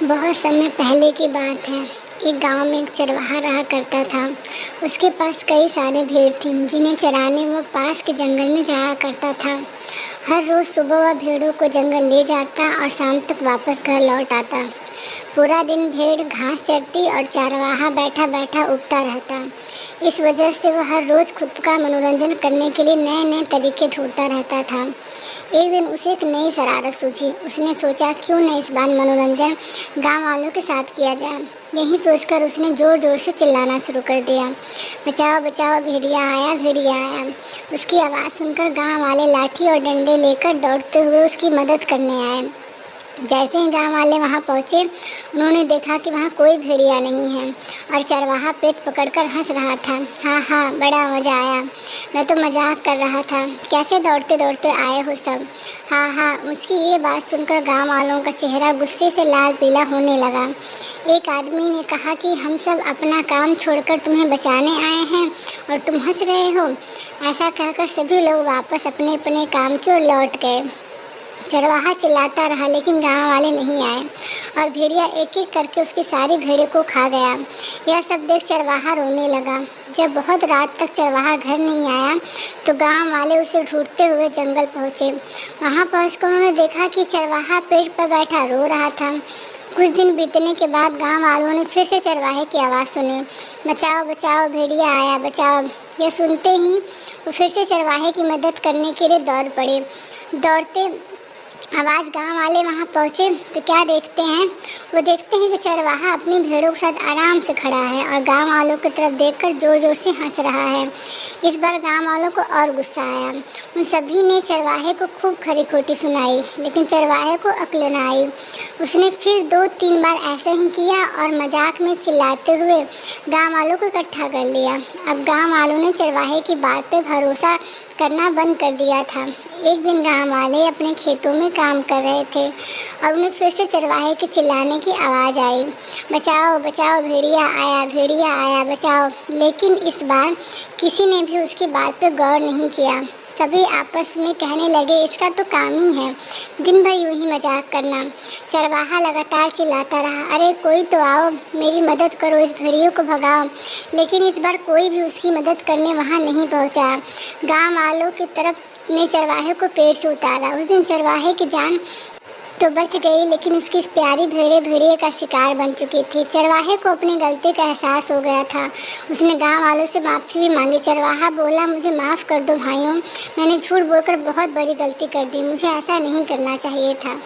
बहुत समय पहले की बात है। एक गांव में एक चरवाहा रहा करता था। उसके पास कई सारे भेड़ थी जिन्हें चराने वो पास के जंगल में जाया करता था। हर रोज़ सुबह वह भेड़ों को जंगल ले जाता और शाम तक वापस घर लौट आता। पूरा दिन भेड़ घास चरती और चरवाहा बैठा बैठा उगता रहता। इस वजह से वह हर रोज़ खुद का मनोरंजन करने के लिए नए नए तरीके ढूंढता रहता था। एक दिन उसे एक नई शरारत सूझी। उसने सोचा क्यों न इस बार मनोरंजन गांव वालों के साथ किया जाए। यही सोचकर उसने ज़ोर ज़ोर से चिल्लाना शुरू कर दिया, बचाओ बचाओ भेड़िया आया भेड़िया आया। उसकी आवाज़ सुनकर गांव वाले लाठी और डंडे लेकर दौड़ते हुए उसकी मदद करने आए। जैसे ही गांव वाले वहां पहुंचे, उन्होंने देखा कि वहां कोई भेड़िया नहीं है और चरवाहा पेट पकड़कर हंस रहा था। हाँ हाँ, बड़ा मज़ा आया, मैं तो मजाक कर रहा था, कैसे दौड़ते दौड़ते आए हो सब। हाँ हाँ। उसकी ये बात सुनकर गांव वालों का चेहरा गुस्से से लाल पीला होने लगा। एक आदमी ने कहा कि हम सब अपना काम छोड़कर तुम्हें बचाने आए हैं और तुम हंस रहे हो। ऐसा कहकर सभी लोग वापस अपने अपने काम की ओर लौट गए। चरवाहा चिल्लाता रहा लेकिन गांव वाले नहीं आए और भेड़िया एक एक करके उसकी सारी भेड़ों को खा गया। यह सब देख चरवाहा रोने लगा। जब बहुत रात तक चरवाहा घर नहीं आया तो गांव वाले उसे ढूंढते हुए जंगल पहुंचे। वहां पहुंचकर उन्होंने देखा कि चरवाहा पेड़ पर बैठा रो रहा था। कुछ दिन बीतने के बाद गांव वालों ने फिर से चरवाहे की आवाज़ सुनी, बचाओ बचाओ भेड़िया आया बचाओ। यह सुनते ही वो फिर से चरवाहे की मदद करने के लिए दौड़ पड़े। दौड़ते आवाज़ गांव वाले वहां पहुंचे तो क्या देखते हैं, वो देखते हैं कि चरवाहा अपनी भेड़ों के साथ आराम से खड़ा है और गांव वालों की तरफ देखकर ज़ोर ज़ोर से हंस रहा है। इस बार गांव वालों को और गुस्सा आया। उन सभी ने चरवाहे को खूब खरी खोटी सुनाई लेकिन चरवाहे को अक्ल न आई। उसने फिर 2-3 बार ऐसा ही किया और मजाक में चिल्लाते हुए गांव वालों को इकट्ठा कर लिया। अब गांव वालों ने चरवाहे की बात पे भरोसा करना बंद कर दिया था। एक दिन गांव वाले अपने खेतों में काम कर रहे थे और उन्हें फिर से चरवाहे के चिल्लाने की आवाज़ आई, बचाओ बचाओ भेड़िया आया बचाओ। लेकिन इस बार किसी ने भी उसकी बात पर गौर नहीं किया। सभी आपस में कहने लगे इसका तो काम ही है दिन भर यूं ही मजाक करना। चरवाहा लगातार चिल्लाता रहा, अरे कोई तो आओ, मेरी मदद करो, इस भेड़ियों को भगाओ। लेकिन इस बार कोई भी उसकी मदद करने वहां नहीं पहुंचा। गांव वालों की तरफ ने चरवाहे को पेड़ से उतारा। उस दिन चरवाहे की जान तो बच गई लेकिन उसकी प्यारी भेड़ें भेड़िए का शिकार बन चुकी थी। चरवाहे को अपनी गलती का एहसास हो गया था। उसने गांव वालों से माफ़ी भी मांगी। चरवाहा बोला, मुझे माफ़ कर दो भाइयों, मैंने झूठ बोलकर बहुत बड़ी गलती कर दी, मुझे ऐसा नहीं करना चाहिए था।